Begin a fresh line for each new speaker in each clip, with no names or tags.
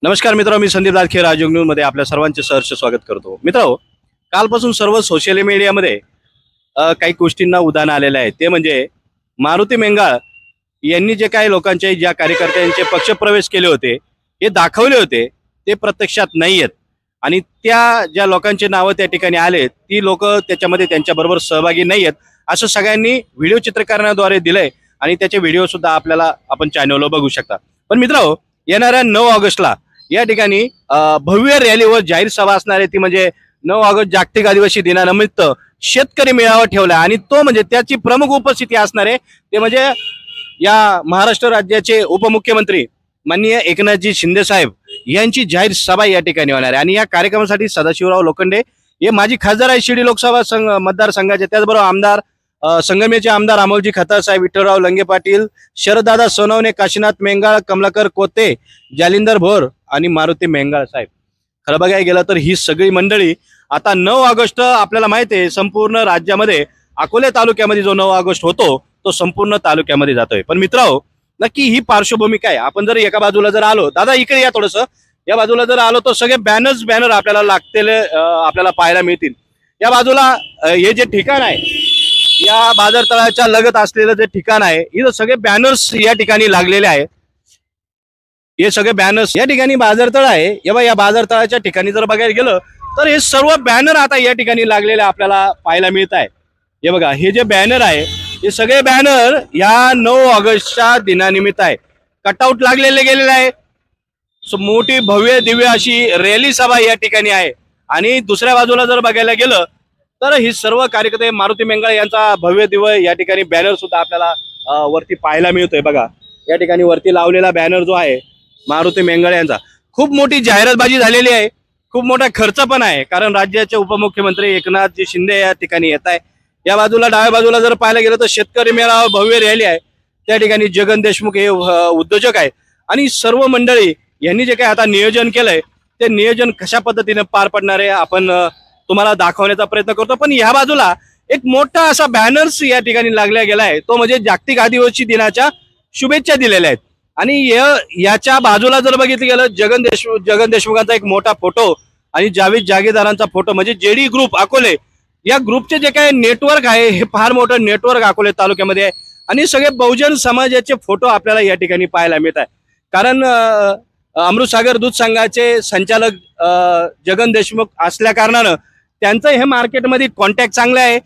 नमस्कार मित्रांनो, मी संदीप दादखे राजयोग न्यूज मध्ये आपल्या सर्वांचे सहर्ष स्वागत करतो। मित्रांनो, कालपासून सर्व सोशल मीडियामध्ये काही गोष्टींना उधाण आलेलं आहे। ते म्हणजे मारुती मेंगाळ यांनी जे काही लोकांचे ज्या कार्यकर्त्यांचे पक्षप्रवेश केले होते, हे दाखवले होते, ते प्रत्यक्षात नाही आहेत आणि त्या ज्या लोकांचे नाव त्या ठिकाणी आले ती लोक त्याच्यामध्ये त्यांच्याबरोबर सहभागी नाही आहेत असं सगळ्यांनी व्हिडिओ चित्रीकरणाद्वारे दिलंय आणि त्याचे व्हिडिओ सुद्धा आपल्याला आपण चॅनलवर बघू शकता। पण मित्रांनो, येणाऱ्या 9 ऑगस्टला या ठिकाणी भव्य रॅली व जाहीर सभा असणार आहे। ती म्हणजे 9 ऑगस्ट जागतिक आदिवासी दिनानिमित्त शेतकरी मेळावा ठेवला आणि तो म्हणजे त्याची प्रमुख उपस्थिती असणार आहे ते म्हणजे या महाराष्ट्र राज्याचे उपमुख्यमंत्री माननीय एकनाथजी शिंदे साहेब यांची जाहीर सभा या ठिकाणी होणार आहे। आणि या कार्यक्रमासाठी सदाशिवराव लोखंडे हे माजी खासदार आहे शिर्डी लोकसभा मतदारसंघाचे, त्याचबरोबर आमदार संगमेचे आमदार अमोलजी खताळ साहेब, विठ्ठलराव लंगे पाटील, शरददादा सोनवणे, काशीनाथ मेंगाळ, कमलाकर कोते, जालिंदर भोर आणि मारुती मेंगाळ साहेब। खरं बघायला गेलं तर ही सगळी मंडळी आता 9 ऑगस्ट आपल्याला माहिती आहे संपूर्ण राज्यामध्ये अकोले तालुक्यामध्ये जो 9 ऑगस्ट होतो तो संपूर्ण तालुक्यामध्ये जातोय। पण मित्रांनो, नक्की ही पार्श्वभूमी काय? आपण जर एका बाजूला जर आलो, दादा इकडे या थोडस, या बाजूला जर आलो तर सगळे बॅनर आपल्याला लागतेले आपल्याला पाहायला मिळतील। या बाजूला हे जे ठिकाण आहे, या बाजार तळाच्या लगत असलेलं जे ठिकाण आहे, इथं सगळे बॅनर्स या ठिकाणी लागलेले आहे। हे सगळे बॅनर्स या ठिकाणी बाजारतळ आहे, या बाजारतळाच्या ठिकाणी जर बघायला गेलं तर हे सर्व बॅनर आता या ठिकाणी लागलेले आपल्याला पाहायला मिळत आहे। हे बघा, हे जे बॅनर आहे हे सगळे बॅनर या 9 ऑगस्टच्या दिनानिमित्त आहे, कटआउट लागलेले गेलेले आहे। मोठी भव्य दिव्य अशी रॅली सभा या ठिकाणी आहे। आणि दुसऱ्या बाजूला जर बघायला गेलं तर ही सर्व कार्यकर्ते मारुती मेंगाळ यांचा भव्य दिव्य या ठिकाणी बॅनर सुद्धा आपल्याला वरती पाहायला मिळतोय। बघा, या ठिकाणी वरती लावलेला बॅनर जो आहे मारुती मेंगाळ यांचा, खूप मोठी जाहिरातबाजी झालेली आहे, खूप मोठा खर्च पण आहे, कारण राज्याचे उपमुख्यमंत्री एकनाथजी शिंदे या ठिकाणी येत आहे। या बाजूला डाव्या बाजूला जर पाहायला गेलं तर शेतकरी मेळावा भव्य रॅली आहे, त्या ठिकाणी जगन देशमुख हे उद्योजक आहे आणि सर्व मंडळी यांनी जे काही आता नियोजन केलंय ते नियोजन कशा पद्धतीने पार पडणार आहे आपण तुम्हाला दाखवण्याचा प्रयत्न करतो। पण या बाजूला एक मोठा असा बॅनर्स या ठिकाणी लागला गेला आहे, तो म्हणजे जागतिक आदिवासी दिनाच्या शुभेच्छा दिलेल्या आहेत। आणि याच्या बाजूला जर बघितलं गेलं जगन देशमुखांचा एक मोठा फोटो आणि जावेद जागीरदारांचा फोटो, म्हणजे जेडी ग्रुप अकोले या ग्रुपचे जे काही नेटवर्क आहे हे फार मोठं नेटवर्क अकोले तालुक्यामध्ये आहे। आणि सगळे बहुजन समाजाचे फोटो आपल्याला या ठिकाणी पाहायला मिळत आहे, कारण अमृतसागर दूध संघाचे संचालक जगन देशमुख असल्या कारणानं त्यांचं हे मार्केटमध्ये कॉन्टॅक्ट चांगलं आहे,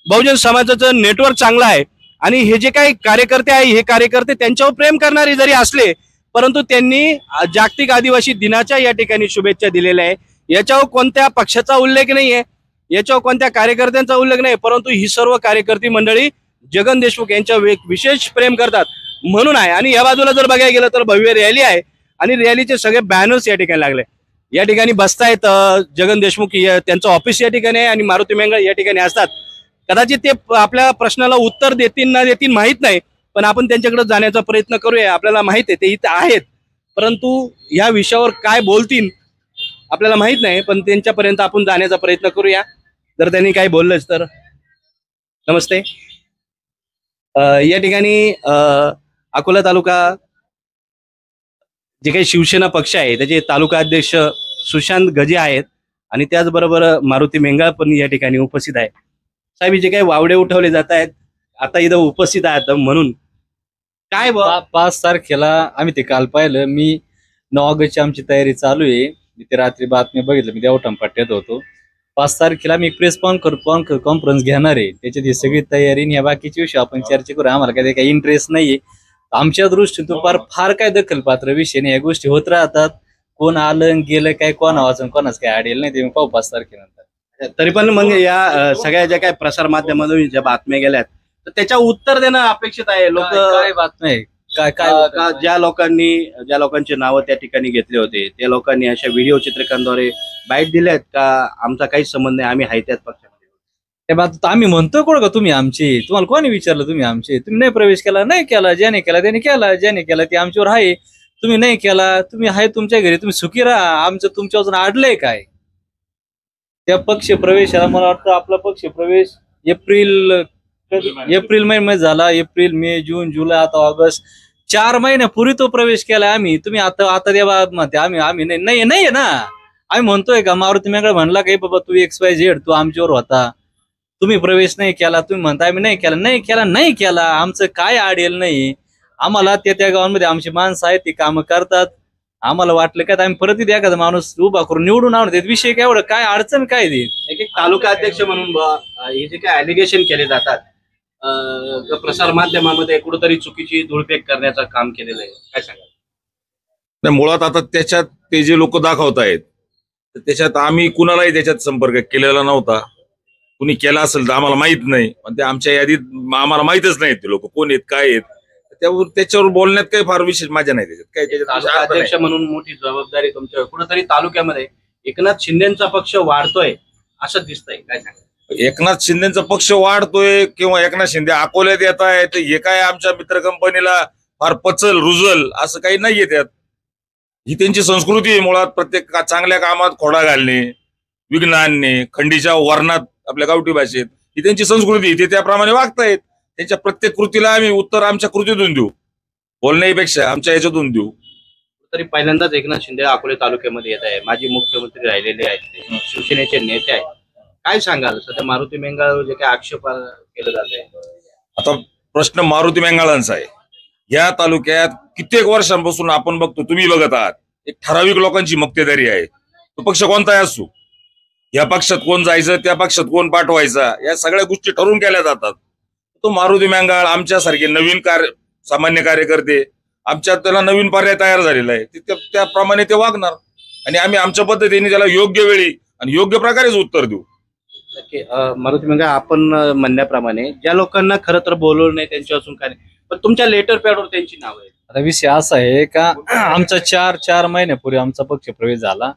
बहुजन समाजाचं नेटवर्क चांगलं आहे। आणि हे जे काही कार्यकर्ते आहे हे कार्यकर्ते त्यांच्यावर प्रेम करणारे जरी असले परंतु त्यांनी जागतिक आदिवासी दिनाच्या या ठिकाणी शुभेच्छा दिलेल्या आहे। याच्यावर कोणत्या पक्षाचा उल्लेख नाही आहे, याच्यावर कोणत्या कार्यकर्त्यांचा उल्लेख नाही, परंतु ही सर्व कार्यकर्ती मंडळी जगन देशमुख यांच्यावर विशेष प्रेम करतात म्हणून आहे। आणि या बाजूला जर बघायला गेलं तर भव्य रॅली आहे आणि रॅलीचे सगळे बॅनर्स या ठिकाणी लागले। या ठिकाणी बसतायत जगन देशमुख, त्यांचं ऑफिस या ठिकाणी आहे आणि मारुती मेंगाळ या ठिकाणी असतात। कदाचित ते आपल्या प्रश्नाला उत्तर देतील ना देतील माहित नाही, पण आपण त्यांच्याकडे जाण्याचा प्रयत्न करूया। आपल्याला माहित आहे ते इथे आहेत, परंतु या विषयावर काय बोलतील आपल्याला माहित नाही, पण त्यांच्यापर्यंत आपण जाण्याचा प्रयत्न करूया जर त्यांनी काही बोललंच तर। नमस्ते, या ठिकाणी अकोला तालुका जे काही शिवसेना पक्ष आहे त्याचे तालुका अध्यक्ष सुशांत गजे आहेत आणि त्याचबरोबर मारुती मेंगाळ पण या ठिकाणी उपस्थित आहे। साहेब, जे काही वावडे उठवले जात आहेत आता इथं उपस्थित आहेत, म्हणून काय
5 तारखेला आम्ही ते काल पाहिलं। मी 9 ऑगस्टची आमची तयारी चालू आहे, मी ते रात्री बातमी बघितलं, मी देवठाण पट्ट्यात होतो। 5 तारखेला मी प्रेस कॉन्फरन्स घेणार आहे, त्याच्यात ही सगळी तयारी आणि बाकीचे विषय आपण चर्चा करू। आम्हाला काही इंटरेस्ट नाहीये आमच्या दृष्टीतून, फार काय दखलपात्र विषय नाही, या गोष्टी होत राहतात, कोण आलं गेलं काय, कोणा वाचून कोणाच काय आडेल नाही, ते मी पाहू 5 तारखेनंतर।
तरी पण मग या सगळ्या ज्या काही प्रसार माध्यमातून ज्या बातम्या गेल्यात तर त्याच्या उत्तर देणं अपेक्षित आहे। लोक
काय बातमी आहे, काय
ज्या लोकांचे नावं त्या ठिकाणी घेतले होते त्या लोकांनी अशा व्हिडिओ चित्रकांद्वारे बाईट दिल्यात का आमचा काही संबंध नाही, आम्ही आहे त्याच पक्षामध्ये?
त्या बाबतीत आम्ही म्हणतोय कोण का तुम्ही आमचे, तुम्हाला कोणी विचारलं तुम्ही आमचे? तुम्ही नाही प्रवेश केला, नाही केला, ज्याने केला त्याने केला, ज्याने केला ते आमच्यावर आहे, तुम्ही नाही केला, तुम्ही आहे तुमच्या घरी, तुम्ही सुखी राहा, आमचं तुमच्या अजून अडलंय काय? त्या पक्ष प्रवेशाला मला वाटतं आपला पक्ष प्रवेश एप्रिल महिन्यामध्ये झाला, एप्रिल, मे, जून, जुलै, आता ऑगस्ट, 4 महिन्यापूर्वी तो प्रवेश केलाय आम्ही. तुम्ही आता आता द्या म्हणते आम्ही आम्ही नाही आहे ना. आम्ही म्हणतोय का मारुती मेंगळ म्हणला काही बाबा तू XYZ तू आमच्यावर होता, तुम्ही प्रवेश नाही केला, तुम्ही म्हणता आम्ही नाही केला. आमचं काय अडेल नाही. आम्हाला त्या गावांमध्ये आमची माणसं आहेत ती कामं करतात. आम्हाला वाटलं का आम्ही परत इथे एखादा माणूस उभा करून निवडून आणतो. विषय काय एवढं काय अडचण काय ती.
एक तालुका अध्यक्ष म्हणून हे जे काय ऍलिगेशन केले जातात प्रसार माध्यमामध्ये कुठेतरी चुकीची धुळफेक करण्याचं काम केलेलं आहे, काय सांगाल?
नाही, मुळात आता त्याच्यात ते जे लोक दाखवत आहेत त्याच्यात आम्ही कुणालाही त्याच्यात संपर्क केलेला नव्हता. कुणी केला असेल तर आम्हाला माहित नाही, पण ते आमच्या यादीत आम्हाला माहितच नाही ते लोक कोण आहेत काय आहेत. त्याच्यावर बोलण्यात काही फार विशेष माझ्या नाही. त्याच्यात काही
तालुका अध्यक्ष म्हणून मोठी जबाबदारी तुमच्या. कुठेतरी तालुक्यामध्ये एकनाथ शिंदेचा पक्ष वाढतोय असं दिसतंय, काय सांगाल?
एकनाथ शिंदेचा पक्ष वाढतोय किंवा एकनाथ शिंदे अकोल्यात येत आहेत हे काय आमच्या मित्र कंपनीला फार पचल रुजल असं काही नाहीये. त्यात ही त्यांची संस्कृती आहे. मुळात प्रत्येक चांगल्या कामात खोडा घालणे, विघ्न आणणे, खंडीच्या वर्णात आपल्या गावठी भाषेत ही त्यांची संस्कृती. ते त्याप्रमाणे वागतायत. त्यांच्या प्रत्येक कृतीला आम्ही उत्तर आमच्या कृतीतून देऊ, बोलण्यापेक्षा आमच्या याच्यातून देऊ.
तरी पहिल्यांदाच एकनाथ शिंदे अकोले तालुक्यामध्ये येत आहे. माजी मुख्यमंत्री राहिलेले आहेत, ते शिवसेनेचे नेते आहेत. काय सांगाल सध्या मारुती मेंगाळ जे काय आक्षेप केलं जात आहे?
आता प्रश्न मारुती मेंगाळांचा आहे. या तालुक्यात कित्येक वर्षांपासून आपण बघतो, तुम्ही बघत आहात, एक ठराविक लोकांची मक्तेदारी आहे. तो पक्ष कोणताही असो, या पक्षात कोण जायचं, त्या पक्षात कोण पाठवायचा, या सगळ्या गोष्टी ठरवून केल्या जातात. तो मारुती मेंगाळ आमच्यासारखे नवीन सामान्य कार्यकर्ते, आमच्यात त्याला नवीन पर्याय तयार झालेला आहे. त्याप्रमाणे ते वागणार आणि आम्ही आमच्या पद्धतीने त्याला योग्य वेळी आणि योग्य प्रकारेच उत्तर देऊ.
नक्की. मारुती मेंगाळ, आपण म्हणण्याप्रमाणे ज्या लोकांना खरं तर बोलवलं नाही त्यांच्या असून काय नाही, पण तुमच्या लेटर पॅडवर त्यांची नाव आहे.
आता विषय असा आहे का आमचा 4 महिन्यापूर्वी आमचा पक्ष प्रवेश झाला.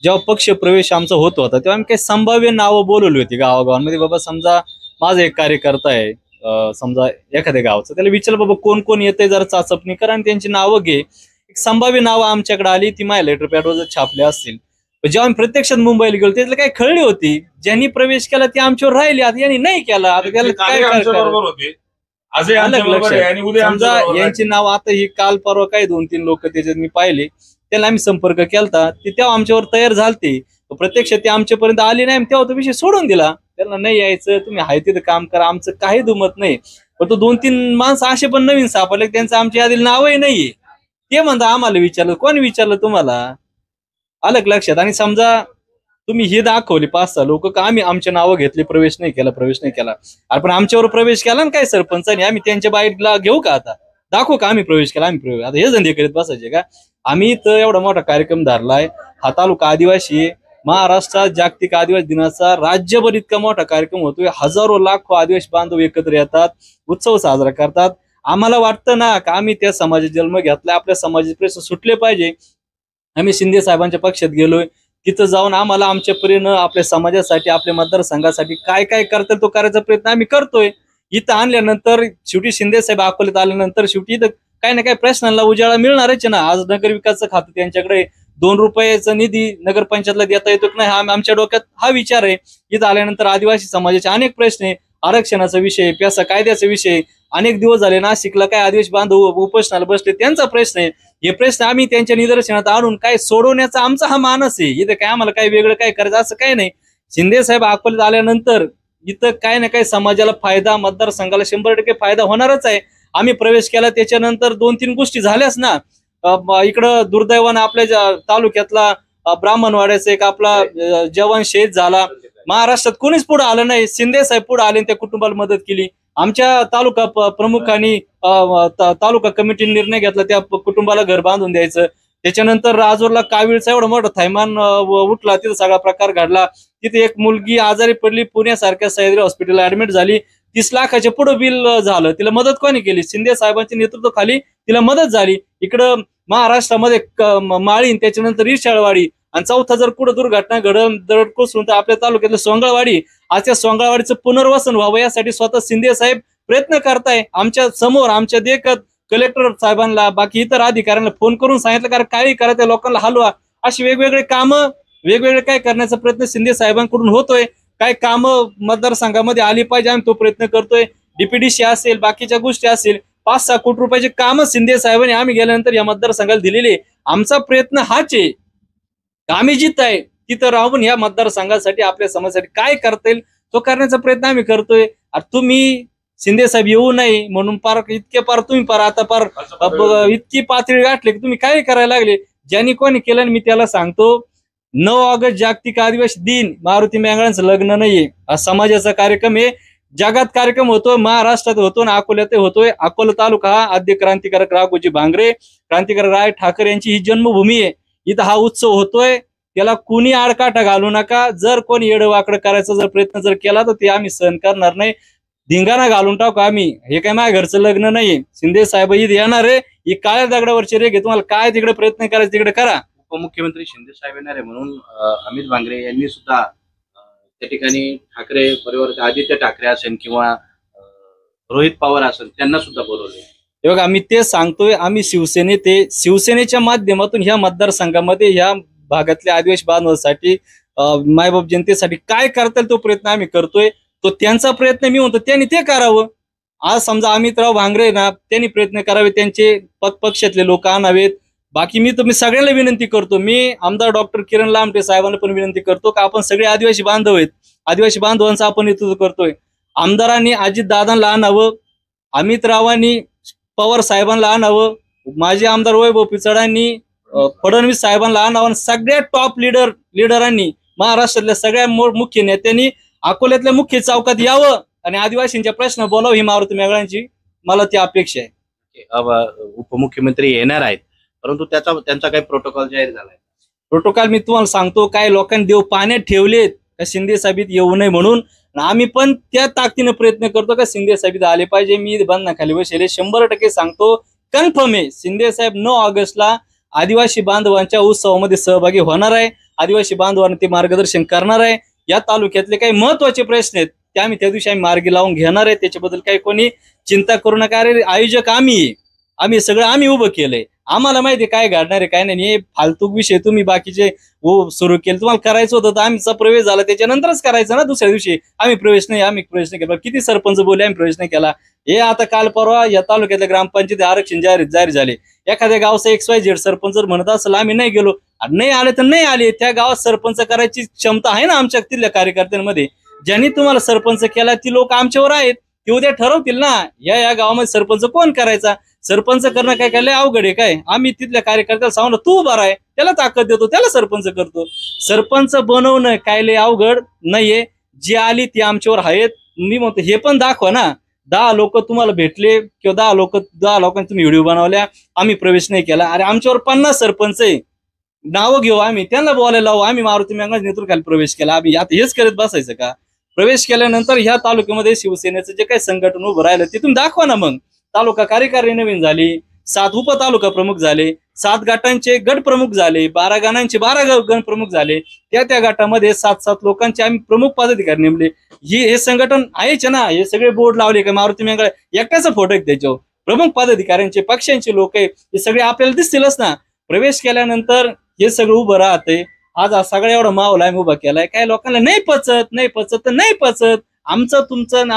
जेव्हा पक्ष प्रवेश आमचा होत होता तेव्हा आम्ही काही संभाव्य नावं बोलवली होती गावागावांमध्ये. बाबा समजा माझा एक कार्यकर्ता आहे, समजा एखाद्या गावचं, त्याला विचारलं बाबा कोण कोण येतंय जरा चाचपणी कर आणि त्यांची नावं घे. एक संभाव्य नावं आमच्याकडे आली, ती माझ्या लेटर पॅडवर जर छापल्या असतील. जेव्हा आम्ही प्रत्यक्षात मुंबईला गेलो त्यातलं काही कळली होती. ज्यांनी प्रवेश केला ती आमच्यावर राहिली, आता यांनी नाही केला. आता त्याला काय समजा यांची नाव आता ही काल परवा काही 2-3 लोक त्याच्यात मी पाहिले, त्याला आम्ही संपर्क केलता. ते तेव्हा आमच्यावर तयार झालते. प्रत्यक्ष ते आमच्यापर्यंत आले नाही, तेव्हा तो विषय सोडून दिला. त्यांना नाही यायचं, तुम्ही हाय तिथं काम करा, आमचं काही दुमत नाही. पण तो 2-3 माणसं असे पण नवीन सापडले, त्यांचं आमच्या यादीला नावही नाहीये. ते म्हणता आम्हाला विचारलं, कोण विचारलं तुम्हाला? आलं लक्षात. आणि समजा तुम्ही हे दाखवले 5-6 लोक का आम्ही आमच्या नावं घेतले, प्रवेश नाही केला. अरे पण आमच्यावर प्रवेश केला ना काय सरपंचाने, आम्ही त्यांच्या बाईटला घेऊ का? आता दाखवू का आम्ही प्रवेश केला? आम्ही प्रवेश आता हे धंदे करीत बसायचे का? आम्ही तर एवढा मोठा कार्यक्रम धरलाय. हा तालुका आदिवासी, महाराष्ट्रात जागतिक आदिवासी दिनाचा राज्यभर इतका मोठा कार्यक्रम होतोय. हजारो लाखो आदिवासी बांधव एकत्र येतात, उत्सव साजरा करतात. आम्हाला वाटतं ना का आम्ही त्या समाजात जन्म घेतलाय, आपल्या समाजाचे प्रश्न सुटले पाहिजे. आम्ही शिंदे साहेबांच्या पक्षात गेलोय, तिथं जाऊन आम्हाला आमच्या परीनं आपल्या समाजासाठी, आपल्या मतदारसंघासाठी काय काय करता तो करायचा प्रयत्न आम्ही करतोय. इथं आणल्यानंतर शेवटी शिंदे साहेब अकोल्यात आल्यानंतर शेवटी इथं काही ना काही प्रश्नांना उजाळा मिळणारच ना. आज नगर विकासचं खातं त्यांच्याकडे 2 रुपयाचा निधी नगरपंचायतला देता येतो की नाही, हा आमच्या डोक्यात हा विचार आहे. इथं आल्यानंतर आदिवासी समाजाचे अनेक प्रश्न आहे, आरक्षणाचा विषय, पेसा कायद्याचा विषय. अनेक दिवस झाले नाशिकला काय आदिवासी बांधव उपोषणाला बसले, त्यांचा प्रश्न आहे. हे प्रश्न आम्ही त्यांच्या निदर्शनात आणून काय सोडवण्याचा आमचा हा मानस आहे. इथं काय आम्हाला काही वेगळं काय करायचं असं काही नाही. शिंदे साहेब अकोल्यात आल्यानंतर इथं काय ना काय समाजाला फायदा, मतदारसंघाला 100% फायदा होणारच आहे. आम्ही प्रवेश केला त्याच्यानंतर 2-3 गोष्टी झाल्याच ना. इकडं दुर्दैवानं आपल्या तालुक्यातला ब्राह्मणवाड्याचा एक आपला जवान शहीद झाला. महाराष्ट्रात कोणीच पुढे आलं नाही. शिंदे साहेब पुढे आले, त्या कुटुंबाला मदत केली. आमच्या तालुका प्रमुखांनी तालुका कमिटीने निर्णय घेतला त्या कुटुंबाला घर बांधून द्यायचं. त्याच्यानंतर राजूरला कावीळचा एवढा मोठा थैमान उठला, तिथं सगळा प्रकार घडला. तिथे एक मुलगी आजारी पडली, पुण्यासारख्या सह्याद्री हॉस्पिटलला ऍडमिट झाली. 30 लाखाच्या पुढे बिल झालं. तिला मदत कोणी केली? शिंदे साहेबांच्या नेतृत्वाखाली तिला मदत झाली. इकडं महाराष्ट्रामध्ये माळीन, त्याच्यानंतर रिशाळवाडी, आणि चौथा जर कुठं दुर्घटना दरड कोसळून तर आपल्या तालुक्यातलं सोंगळवाडी. आज त्या सोंगळवाडीचं पुनर्वसन व्हावं यासाठी स्वतः शिंदे साहेब प्रयत्न करताय. आमच्या समोर आमच्या देखत कलेक्टर साहेबांना, बाकी इतर अधिकाऱ्यांना फोन करून सांगितलं कारण काही करा, त्या लोकांना हलवा. अशी वेगवेगळे कामं वेगवेगळे काय करण्याचा प्रयत्न शिंदे साहेबांकडून होतोय. काय कामं मतदारसंघामध्ये आली पाहिजे आम्ही तो प्रयत्न करतोय. डीपीडीसी असेल, बाकीच्या गोष्टी असेल. 5-6 कोटी रुपयाचे कामच शिंदे साहेबांनी आम्ही गेल्यानंतर या मतदारसंघाला दिलेले. आमचा प्रयत्न हाच आहे, आम्ही जिथं आहे तिथं राहून या मतदारसंघासाठी आपल्या समाजासाठी काय करता येईल तो करण्याचा प्रयत्न आम्ही करतोय. तुम्ही शिंदे साहेब येऊ नये म्हणून तुम्ही आता इतकी पातळी गाठली की तुम्ही काय करायला लागले. ज्यांनी कोणी केलं मी त्याला सांगतो, 9 ऑगस्ट जागतिक आदिवासी दिन, मारुती मेंगळांचं लग्न नाहीये, हा समाजाचा कार्यक्रम आहे. जगात कार्यक्रम होतो, महाराष्ट्रात होतो आणि अकोल्यात होतोय. अकोला तालुका हा आद्य क्रांतिकारक राघोजी भांगरे, क्रांतिकारक राय ठाकरे यांची ही जन्मभूमी आहे. इथं हा उत्सव होतोय, त्याला कुणी आडकाठा घालू नका. जर कोणी येडवाकडं करायचा जर प्रयत्न जर केला तर ते आम्ही सहन करणार नाही. धिंगाणा घालून टाकू आम्ही. हे काय माझ्या घरचं लग्न नाहीये. शिंदे साहेब इथे येणार आहे, ही काळ्या दगडावरची रेघ आहे. तुम्हाला काय तिकडे प्रयत्न करायचे तिकडे करा.
उपमुख्यमंत्री शिंदे साहेब येणार आहे म्हणून अमित भांगरे यांनी सुद्धा त्या ठिकाणी ठाकरे परिवार, आदित्य ठाकरे असेल किंवा रोहित पवार असेल, त्यांना सुद्धा बोलवले.
हे बघा, आम्ही ते सांगतोय, आम्ही शिवसेनेच्या माध्यमातून ह्या मतदारसंघामध्ये ह्या भागातल्या आदिवासी बांधवांसाठी, मायबाप जनतेसाठी काय करता येईल तो प्रयत्न आम्ही करतोय. तो त्यांचा प्रयत्न मी म्हणतो त्यांनी ते करावं. आज समजा अमितराव भांगरे ना, त्यांनी प्रयत्न करावे, त्यांचे पक्षातले लोक आणावेत. बाकी मी सगळ्यांना विनंती करतो, मी आमदार डॉक्टर किरण लामटे साहेबांना पण विनंती करतो की आपण सगळे आदिवासी बांधव आहेत, आदिवासी बांधवांचा आपण नेतृत्व करतोय. आमदारांनी अजित दादांना आणावं, अमितरावांनी पवार साहेबांना आणावं, माजी आमदार वैभव पिचडांनी फडणवीस साहेबांना आणावं. सगळ्या टॉप लिडरांनी, महाराष्ट्रातल्या सगळ्या मुख्य नेत्यांनी अकोल्यातल्या मुख्य चौकात यावं आणि आदिवासींच्या प्रश्न बोलावं. ही मारुती मेंगळांची मला ती अपेक्षा आहे.
उपमुख्यमंत्री येणार आहेत, परंतु त्यांचा काही प्रोटोकॉल जाहीर झालाय.
प्रोटोकॉल मी तुम्हाला सांगतो, काय लोकांनी देव पाण्यात ठेवलेत का शिंदे साहेब येऊ नये म्हणून. आम्ही पण त्या ताकदीने प्रयत्न करतो का शिंदे साहेब आले पाहिजे. मी बंधनाखाली बसले, 100% सांगतो, कन्फर्म आहे शिंदे साहेब 9 ऑगस्टला आदिवासी बांधवांच्या उत्सवामध्ये सहभागी होणार आहे. आदिवासी बांधवांना ते मार्गदर्शन करणार आहे. या तालुक्यातले काही महत्वाचे प्रश्न आहेत ते आम्ही त्या दिवशी मार्गी लावून घेणार आहे. त्याच्याबद्दल काही कोणी चिंता करू नका. अरे आयोजक आम्ही सगळं आम्ही उभं केलंय. आम्हाला माहिती काय घडणार आहे काय नाही. हे फालतूक विषय तुम्ही बाकीचे सुरू केले. तुम्हाला करायचं होतं तर आमचा प्रवेश झाला त्याच्यानंतरच करायचा ना. दुसऱ्या दिवशी आम्ही प्रवेश नाही केला. किती सरपंच बोलले आम्ही प्रवेश नाही केला. हे आता काल परवा या तालुक्यातल्या ग्रामपंचायत आरक्षण जाहीर झाले. एखाद्या गावचा XYZ सरपंच जर म्हणत असेल आम्ही नाही गेलो, नाही आले तर नाही आले. त्या गावात सरपंच करायची क्षमता आहे ना आमच्या तिथल्या कार्यकर्त्यांमध्ये. ज्यांनी तुम्हाला सरपंच केला ती लोक आमच्यावर आहेत, ते उद्या ठरवतील ना या गावामध्ये सरपंच कोण करायचा. सरपंच करणं काय लय अवघड आहे काय. आम्ही तिथल्या कार्यकर्त्याला सांगू तू उभा आहे, त्याला ताकद देतो, त्याला सरपंच करतो. सरपंच बनवणं काय लय अवघड नाहीये. जी आली ती आमच्यावर आहेत. मी म्हणतो हे पण दाखवा ना. 10 लोक तुम्हाला भेटले किंवा 10 लोकांनी तुम्ही व्हिडिओ बनवल्या, आम्ही प्रवेश नाही केला. अरे आमच्यावर 50 सरपंच आहे, नावं घेऊ आम्ही, त्यांना बोलायला लावू. आम्ही मारुती मेंगळांच्या नेतृत्वाखाली प्रवेश केला. आम्ही आता हेच करत बसायचं का. प्रवेश केल्यानंतर ह्या तालुक्यामध्ये शिवसेनेचं जे काही संघटन उभं राहिलं ते तुम्ही दाखवा ना. मग तालुका कार्यकारी नवीन झाली, 7 उपतालुका प्रमुख झाले, 7 गटांचे गट प्रमुख झाले, 12 गणांचे 12 गण प्रमुख झाले. त्या गटामध्ये 7 लोकांचे आम्ही प्रमुख पदाधिकारी नेमले. हे संघटन आहेच ना. हे सगळे बोर्ड लावले का मारुती मेंगळ एकट्याचा फोटो आहे त्याच्यावर. प्रमुख पदाधिकाऱ्यांचे, पक्षांचे लोक आहे, हे सगळे आपल्याला दिसतीलच ना. प्रवेश केल्यानंतर हे सगळं उभं राहते. आज सगळ्या एवढा माहोल आम्ही उभा केलाय. काय लोकांना नाही पचत. आमचं तुमचं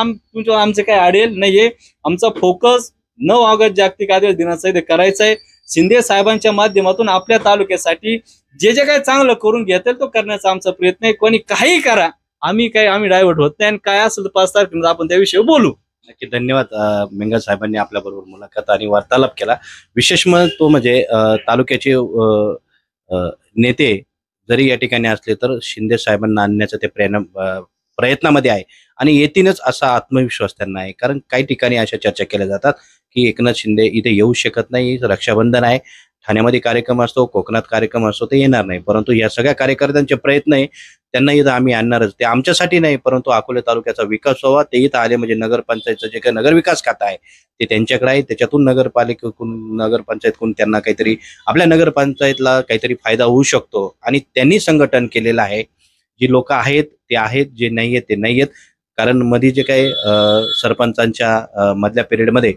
आमचं काय अडेल नाहीये. आमचा फोकस 9 ऑगस्ट जागतिक आदिवासी दिनाचा इथे करायचा आहे. शिंदे साहेबांच्या माध्यमातून आपल्या तालुक्यासाठी जे काय चांगलं करून घेता तो करण्याचा आमचा प्रयत्न आहे. कोणी काही करा, आम्ही डायव्हर्ट होत नाही. आणि काय असेल तर 5 तारखेला आपण त्याविषयी बोलू.
नक्की. धन्यवाद. मेंगळ साहेबांनी आपल्या बरोबर मुलाखत आणि वार्तालाप केला. विशेष तो म्हणजे तालुक्याचे नेते जरी या ठिकाणी असले तर शिंदे साहेबांना आणण्याचं ते प्रयत्नामध्ये आहे आणि येतीलच असा आत्मविश्वास त्यांना आहे. कारण काही ठिकाणी अशा चर्चा केल्या जातात की एकनाथ शिंदे इथे येऊ शकत नाही, रक्षाबंधन आहे, ठाण्यामध्ये कार्यक्रम असतो, कोकणात कार्यक्रम असतो, ते येणार नाही. परंतु या सगळ्या कार्यकर्त्यांचे प्रयत्न आहे, त्यांना इथं आम्ही आणणारच. ते आमच्यासाठी नाही, परंतु अकोले तालुक्याचा विकास व्हावा. ते इथं आले म्हणजे नगरपंचायतचं जे काही नगर विकास खातं आहे ते त्यांच्याकडे आहे. त्याच्यातून नगरपंचायतकडून त्यांना काहीतरी आपल्या नगरपंचायतला काहीतरी फायदा होऊ शकतो. आणि त्यांनी संघटन केलेलं आहे. जी लोक आहेत ते आहेत, जे नाही आहेत ते नाही आहेत. कारण मध्ये जे काही सरपंचांच्या मधल्या पिरियडमध्ये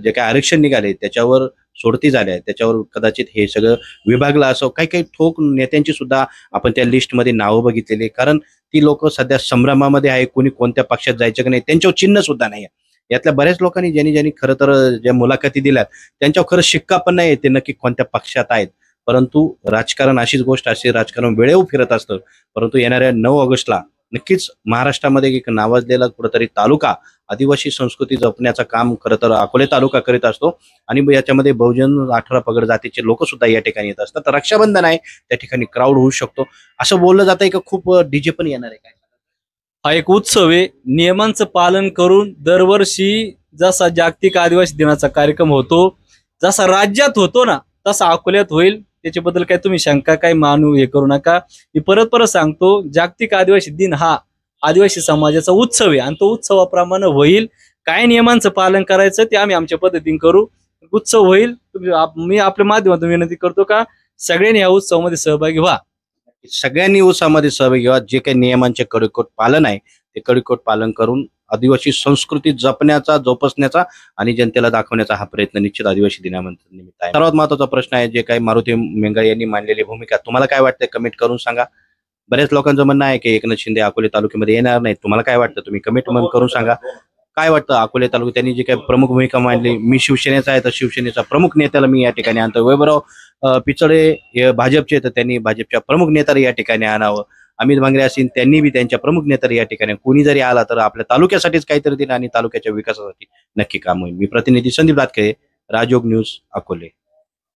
जे काही आरक्षण निघाले त्याच्यावर सोडती झाल्या, त्याच्यावर कदाचित हे सगळं विभागलं असं. काही ठोक नेत्यांची सुद्धा आपण त्या लिस्टमध्ये नावं बघितलेली. कारण ती लोक सध्या संभ्रमामध्ये आहे, कोणी कोणत्या पक्षात जायचं की नाही त्यांच्यावर चिन्ह सुद्धा नाही. यातल्या बऱ्याच लोकांनी ज्यांनी खरं तर ज्या मुलाखती दिल्यात त्यांच्यावर खरं शिक्का पण नाही ते नक्की कोणत्या पक्षात आहेत. परंतु राजकारण अशीच गोष्ट असते, राजकारण वेळेवर फिरत असतं. परंतु येणाऱ्या 9 ऑगस्टला नक्कीच महाराष्ट्रामध्ये एक नावाजलेला कुठेतरी तालुका आदिवासी संस्कृती जपण्याचं काम खरं तर अकोले तालुका करीत असतो. आणि याच्यामध्ये बहुजन 18 पगड जातीचे लोक सुद्धा या ठिकाणी येत असतात. तर रक्षाबंधन आहे, त्या ठिकाणी क्राऊड होऊ शकतो. असं बोललं जातंय की खूप डीजे पण येणार आहे. काय
हा एक उत्सव आहे, नियमांचं पालन करून दरवर्षी जसा जागतिक आदिवासी दिनाचा कार्यक्रम होतो, जसा राज्यात होतो ना तसा अकोल्यात होईल. त्याच्याबद्दल काय तुम्ही शंका काय मानू हे करू नका. मी परत सांगतो, जागतिक आदिवासी दिन हा आदिवासी समाजाचा उत्सव आहे आणि तो उत्सवाप्रमाणे होईल. काय नियमांचं पालन करायचं ते आम्ही आमच्या पद्धतीने करू. उत्सव होईल. मी आपल्या माध्यमातून विनंती करतो का सगळ्यांनी या उत्सवामध्ये सहभागी व्हा.
सगळ्यांनी उत्सवामध्ये सहभागी व्हा. जे काही नियमांचे कडकट पालन आहे ते कडकट पालन करून आदिवासी संस्कृती जपण्याचा, जोपासण्याचा आणि जनतेला दाखवण्याचा हा प्रयत्न निश्चित आदिवासी दिनानिमित्त आहे. सर्वात महत्त्वाचा प्रश्न आहे जे काही मारुती मेंगाळ यांनी मांडलेली भूमिका, तुम्हाला काय वाटतं कमेंट करून सांगा. बऱ्याच लोकांचं म्हणणं आहे की एकनाथ शिंदे अकोले तालुक्यामध्ये येणार नाही. तुम्हाला काय वाटतं तुम्ही कमेंट करून सांगा. काय वाटतं अकोले तालुक्यात त्यांनी जी काही प्रमुख भूमिका मांडली, मी शिवसेनेचा आहे तर शिवसेनेचा प्रमुख नेत्याला मी या ठिकाणी आणतो. वैभवराव पिचडे हे भाजपचे तर त्यांनी भाजपच्या प्रमुख नेत्याला या ठिकाणी आणावं. अमित भांगरे असतील त्यांनी बी त्यांच्या प्रमुख नेत्याला या ठिकाणी, कोणी जरी आला तर आपल्या तालुक्यासाठीच काहीतरी दिलं आणि तालुक्याच्या विकासासाठी नक्की काम होईल. मी प्रतिनिधी संदीप दातके, राजयोग न्यूज, अकोले.